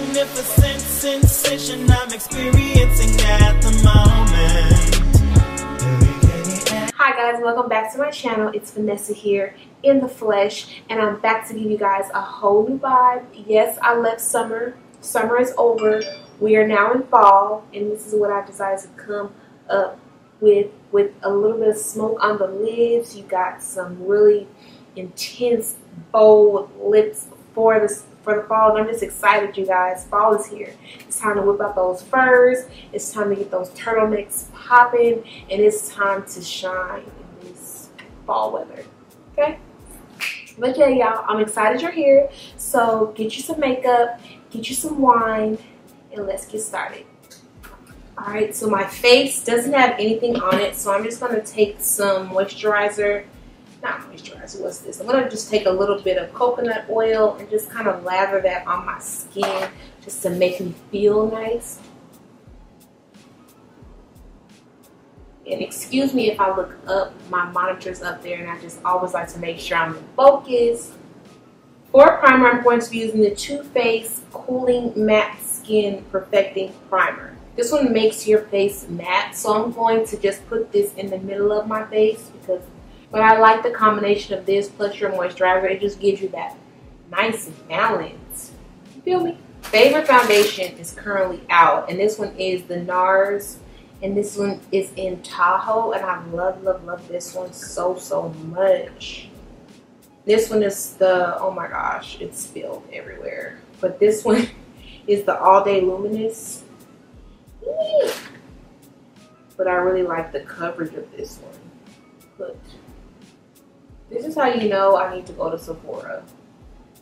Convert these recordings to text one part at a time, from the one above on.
magnificent sensation I'm experiencing at the moment. Hi guys, welcome back to my channel. It's Vanessa here in the flesh, and I'm back to give you guys a whole new vibe. Yes, I left summer. Summer is over. We are now in fall, and this is what I decided to come up with a little bit of smoke on the lids. You got some really intense, bold lips for the fall, and I'm just excited, you guys. Fall is here. It's time to whip out those furs. It's time to get those turtlenecks popping, and it's time to shine in this fall weather. Okay? But yeah, y'all, I'm excited you're here. So get you some makeup, get you some wine, and let's get started. Alright, so my face doesn't have anything on it, so I'm just going to take some moisturizer. Not moisturizer, what's this? I'm going to just take a little bit of coconut oil and just kind of lather that on my skin just to make me feel nice. And excuse me if I look up, my monitor's up there, and I just always like to make sure I'm in focus. For primer, I'm going to be using the Too Faced Cooling Matte Skin Perfecting Primer. This one makes your face matte, so I'm going to just put this in the middle of my face because but I like the combination of this plus your moisturizer. It just gives you that nice balance. You feel me? Favorite foundation is currently out, and this one is the NARS, and this one is in Tahoe, and I love, love, love this one so much. This one is the, oh my gosh, it's spilled everywhere. But this one is the All Day Luminous. But I really like the coverage of this one. Look. This is how you know I need to go to Sephora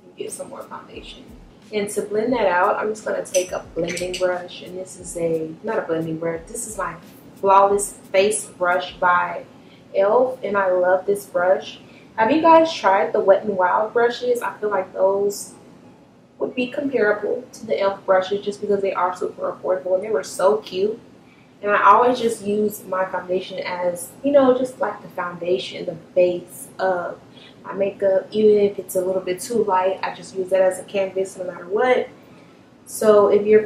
and get some more foundation. And to blend that out, I'm just going to take a blending brush. And this is not a blending brush. This is my Flawless Face Brush by e.l.f. And I love this brush. Have you guys tried the Wet n Wild brushes? I feel like those would be comparable to the e.l.f. brushes just because they are super affordable. And they were so cute. And I always just use my foundation as, you know, just like the foundation, the base of my makeup. Even if it's a little bit too light, I just use that as a canvas no matter what. So if your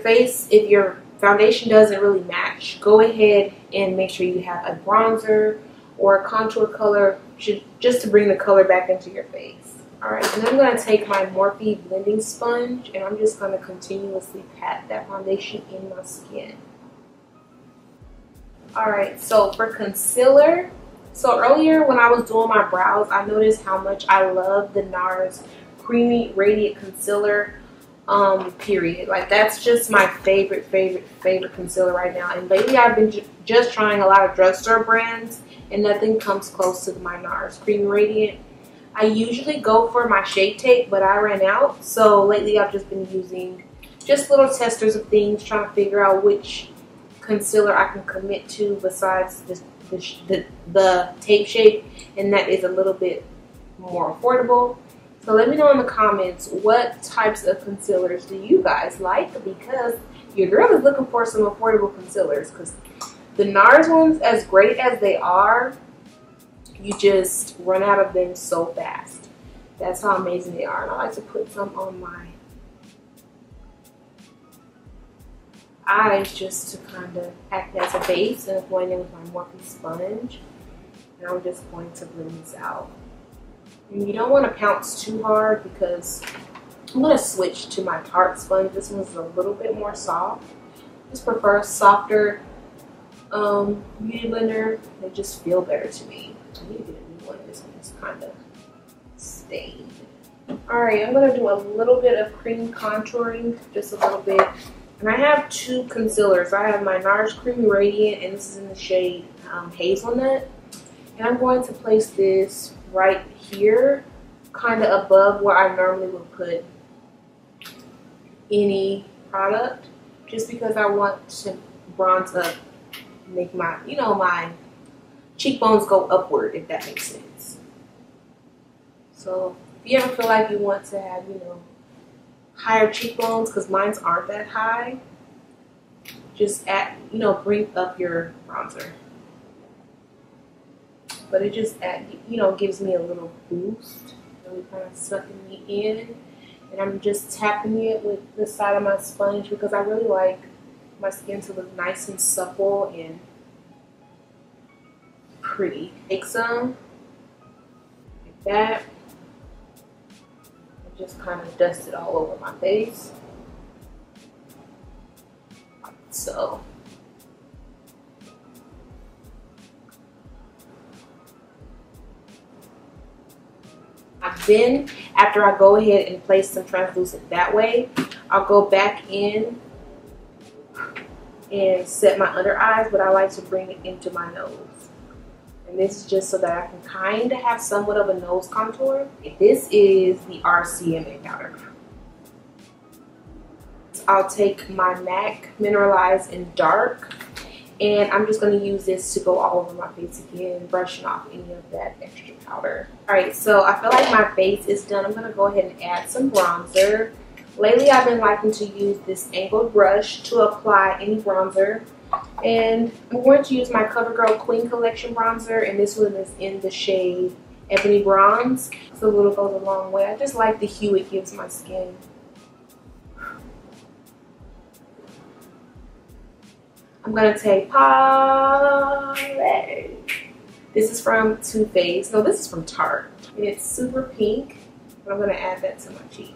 foundation doesn't really match, go ahead and make sure you have a bronzer or a contour color just to bring the color back into your face. Alright, and I'm going to take my Morphe blending sponge, and I'm just going to continuously pat that foundation in my skin. Alright, so for concealer, so earlier when I was doing my brows, I noticed how much I love the NARS Creamy Radiant Concealer, period. Like, that's just my favorite concealer right now. And lately I've been just trying a lot of drugstore brands, and nothing comes close to my NARS Creamy Radiant. I usually go for my Shapetape, but I ran out. So lately I've just been using just little testers of things, trying to figure out which concealer I can commit to besides the tape shape, and that is a little bit more affordable. So let me know in the comments what types of concealers do you guys like, because your girl is looking for some affordable concealers, because the NARS ones, as great as they are, you just run out of them so fast. That's how amazing they are. And I like to put some on my eyes just to kind of act as a base, and I'm going in with my Morphe sponge, and I'm just going to blend this out. And you don't want to pounce too hard because I'm going to switch to my Tarte sponge. This one's a little bit more soft. I just prefer a softer beauty blender. They just feel better to me. I need to get a new one. This one's kind of stained. Alright, I'm going to do a little bit of cream contouring, just a little bit. And I have two concealers. I have my NARS Creamy Radiant, and this is in the shade Hazelnut. And I'm going to place this right here, kind of above where I normally would put any product, just because I want to bronze up, make my, you know, my cheekbones go upward, if that makes sense. So if you ever feel like you want to have, you know, higher cheekbones, because mine aren't that high, just bring up your bronzer. But it just gives me a little boost, really kind of sucking me in. And I'm just tapping it with the side of my sponge because I really like my skin to look nice and supple and pretty. Take some like that and just kind of dust it all over my face. So then after I go ahead and place some translucent that way, I'll go back in and set my under eyes, but I like to bring it into my nose. And this is just so that I can kind of have somewhat of a nose contour. This is the RCMA powder. I'll take my MAC Mineralized in Dark, and I'm just going to use this to go all over my face again, brushing off any of that extra powder. Alright, so I feel like my face is done. I'm going to go ahead and add some bronzer. Lately, I've been liking to use this angled brush to apply any bronzer. And I'm going to use my Covergirl Queen Collection bronzer, and this one is in the shade Ebony Bronze. So a little goes a long way. I just like the hue it gives my skin. I'm going to take Palette. This is from Too Faced. No, this is from Tarte. And it's super pink. But I'm going to add that to my cheeks.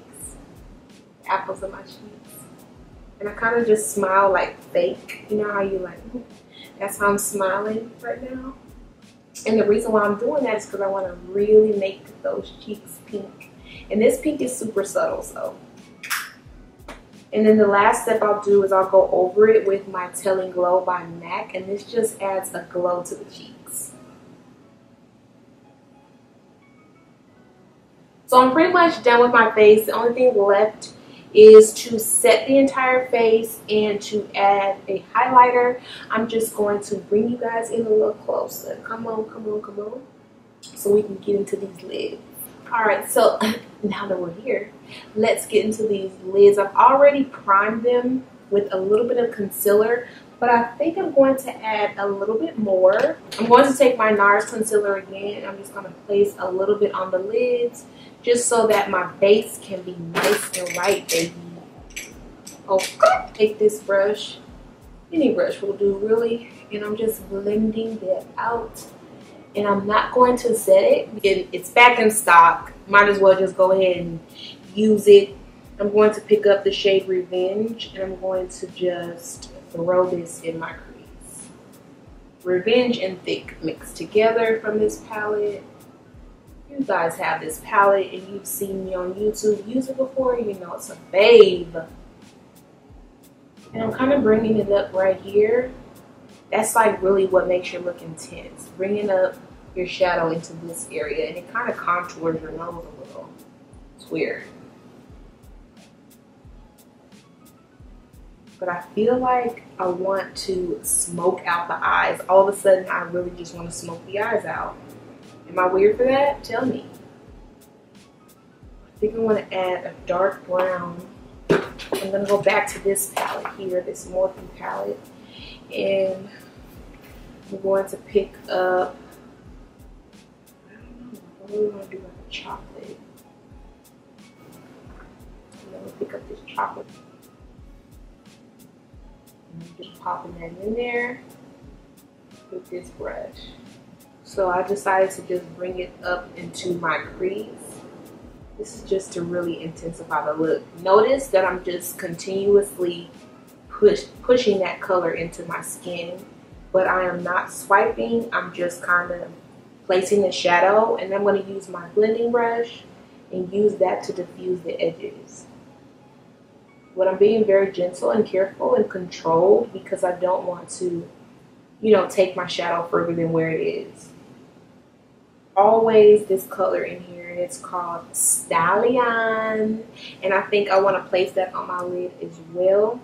The apples of my cheeks. And I kind of just smile like fake. You know how you like, that's how I'm smiling right now. And the reason why I'm doing that is because I want to really make those cheeks pink. And this pink is super subtle, so. And then the last step I'll do is I'll go over it with my Telling Glow by MAC, and this just adds a glow to the cheeks. So I'm pretty much done with my face. The only thing left is to set the entire face and to add a highlighter. I'm just going to bring you guys in a little closer. Come on, come on, come on. So we can get into these lids. Alright, so now that we're here, let's get into these lids. I've already primed them with a little bit of concealer, but I think I'm going to add a little bit more. I'm going to take my NARS concealer again. I'm just going to place a little bit on the lids just so that my base can be nice and right, baby. Oh, take this brush. Any brush will do, really. And I'm just blending that out. And I'm not going to set it. It's back in stock. Might as well just go ahead and use it. I'm going to pick up the shade Revenge, and I'm going to just throw this in my crease. Revenge and Thic mixed together from this palette. You guys have this palette and you've seen me on YouTube use it before. You know it's a babe. And I'm kind of bringing it up right here. That's like really what makes your look intense. Bringing up your shadow into this area, and it kind of contours your nose a little. It's weird. But I feel like I want to smoke out the eyes. All of a sudden, I really just want to smoke the eyes out. Am I weird for that? Tell me. I think I want to add a dark brown. I'm going to go back to this palette here, this Morphe palette. And I'm going to pick up, I don't know, I really want to do like a chocolate. I'm going to pick up this chocolate. And I'm just popping that in there with this brush. So I decided to just bring it up into my crease. This is just to really intensify the look. Notice that I'm just continuously pushing that color into my skin, but I am not swiping. I'm just kind of placing the shadow, and I'm going to use my blending brush and use that to diffuse the edges. But I'm being very gentle and careful and controlled because I don't want to, you know, take my shadow further than where it is. Always this color in here, and it's called Stallion, and I think I want to place that on my lid as well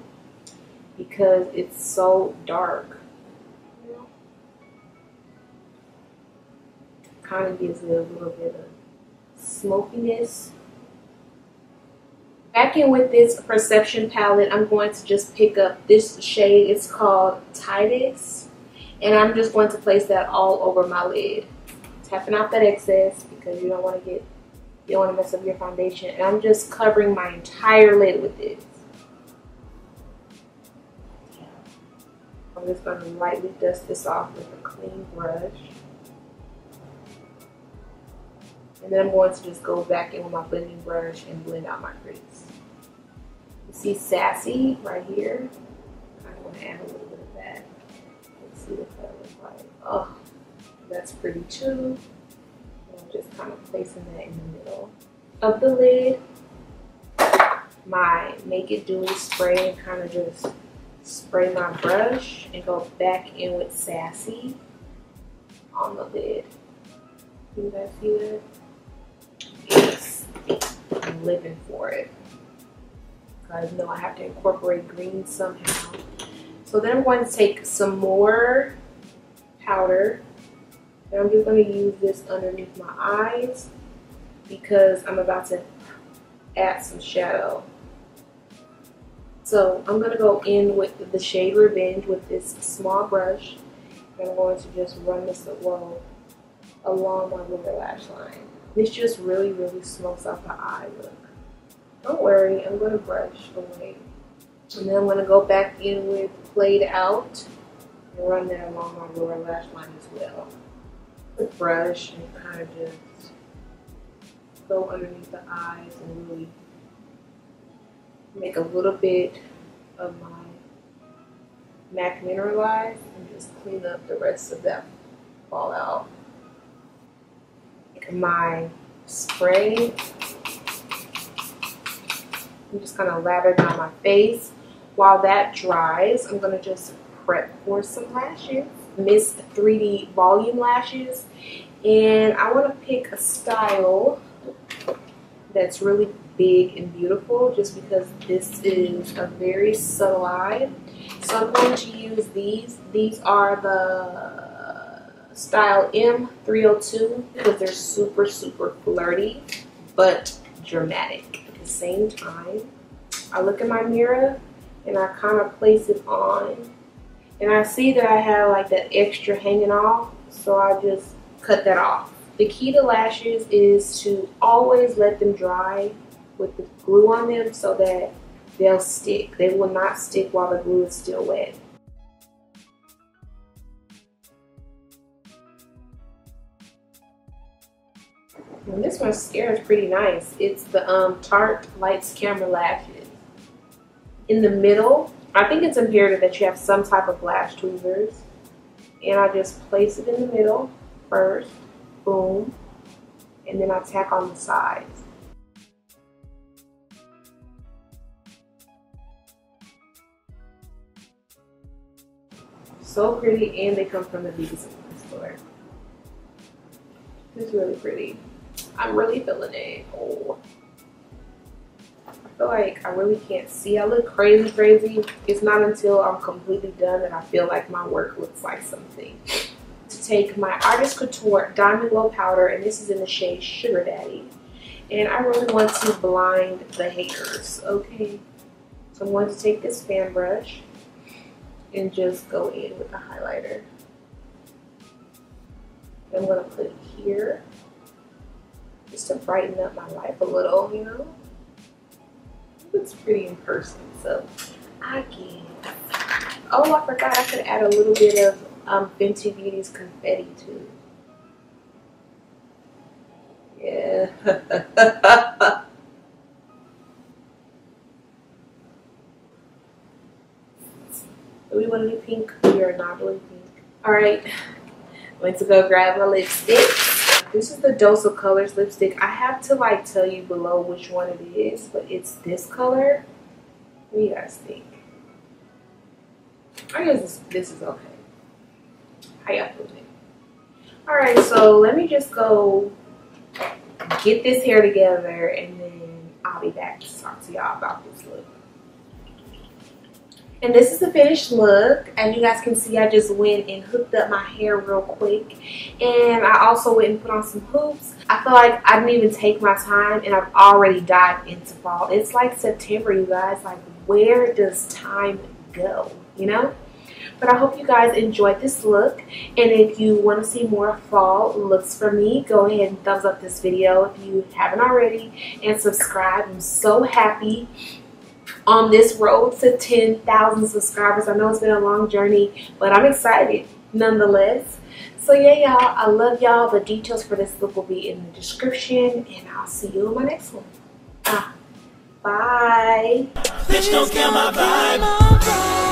because it's so dark. You know? Kind of gives it a little bit of smokiness. Back in with this Perception palette, I'm going to just pick up this shade. It's called Titus, and I'm just going to place that all over my lid. Tapping out that excess because you don't want to get You don't want to mess up your foundation. And I'm just covering my entire lid with this. I'm just going to lightly dust this off with a clean brush. And then I'm going to just go back in with my blending brush and blend out my crease. You see Sassy right here? I want to add a little bit of that. Let's see what that looks like. Oh, that's pretty too. I'm just kind of placing that in the middle of the lid. My Make It Dewy spray, and kind of just spray my brush and go back in with Sassy on the lid. Do you guys see that? Yes, I'm living for it. I know I have to incorporate green somehow. So then I'm going to take some more powder. And I'm just going to use this underneath my eyes because I'm about to add some shadow. So I'm going to go in with the shade Revenge with this small brush. And I'm going to just run this along my lower lash line. This just really, really smokes out the eye look. Don't worry, I'm going to brush away. And then I'm going to go back in with Played Out and run that along my lower lash line as well. With brush and kind of just go underneath the eyes and really make a little bit of my MAC Mineralize and just clean up the rest of that fallout. Take my spray. I'm just going to lather down my face. While that dries, I'm going to just prep for some lashes. Miss 3D Volume Lashes. And I want to pick a style that's really big and beautiful just because this is a very subtle eye. So I'm going to use these. These are the style M302 because they're super, super flirty but dramatic. At the same time, I look in my mirror and I kind of place it on and I see that I have like that extra hanging off, so I just cut that off. The key to lashes is to always let them dry with the glue on them so that they'll stick. They will not stick while the glue is still wet. And this mascara is pretty nice. It's the Tarte Lights Camera Lashes. In the middle, I think it's imperative that you have some type of lash tweezers. And I just place it in the middle first, boom, and then I tack on the sides. So pretty, and they come from the beauty supply store. It's really pretty. I'm really feeling it. Oh, I feel like I really can't see. I look crazy. It's not until I'm completely done that I feel like my work looks like something. To take my Artist Couture Diamond Glow Powder, and this is in the shade Sugar Daddy. And I really want to blind the haters, okay? So I'm going to take this fan brush and just go in with the highlighter. I'm going to put it here just to brighten up my life a little, you know? It looks pretty in person, so I can. Oh, I forgot I could add a little bit of Fenty Beauty's Confetti too. Yeah. Do we want to do pink? We are not doing pink. Alright, I'm going to go grab my lipstick. This is the Dose of Colors lipstick. I have to like tell you below which one it is, but it's this color. What do you guys think? I guess this is okay. How y'all feeling? Alright, so let me just go get this hair together and then I'll be back to talk to y'all about this look. And this is the finished look. As you guys can see, I just went and hooked up my hair real quick. And I also went and put on some hoops. I feel like I didn't even take my time and I've already dived into fall. It's like September, you guys. Like, where does time go, you know? But I hope you guys enjoyed this look. And if you want to see more fall looks from me, go ahead and thumbs up this video if you haven't already. And subscribe. I'm so happy on this road to 10,000 subscribers. I know it's been a long journey, but I'm excited nonetheless. So yeah, y'all, I love y'all. The details for this look will be in the description, and I'll see you in my next one. Bye. Bitch, don't kill my vibe.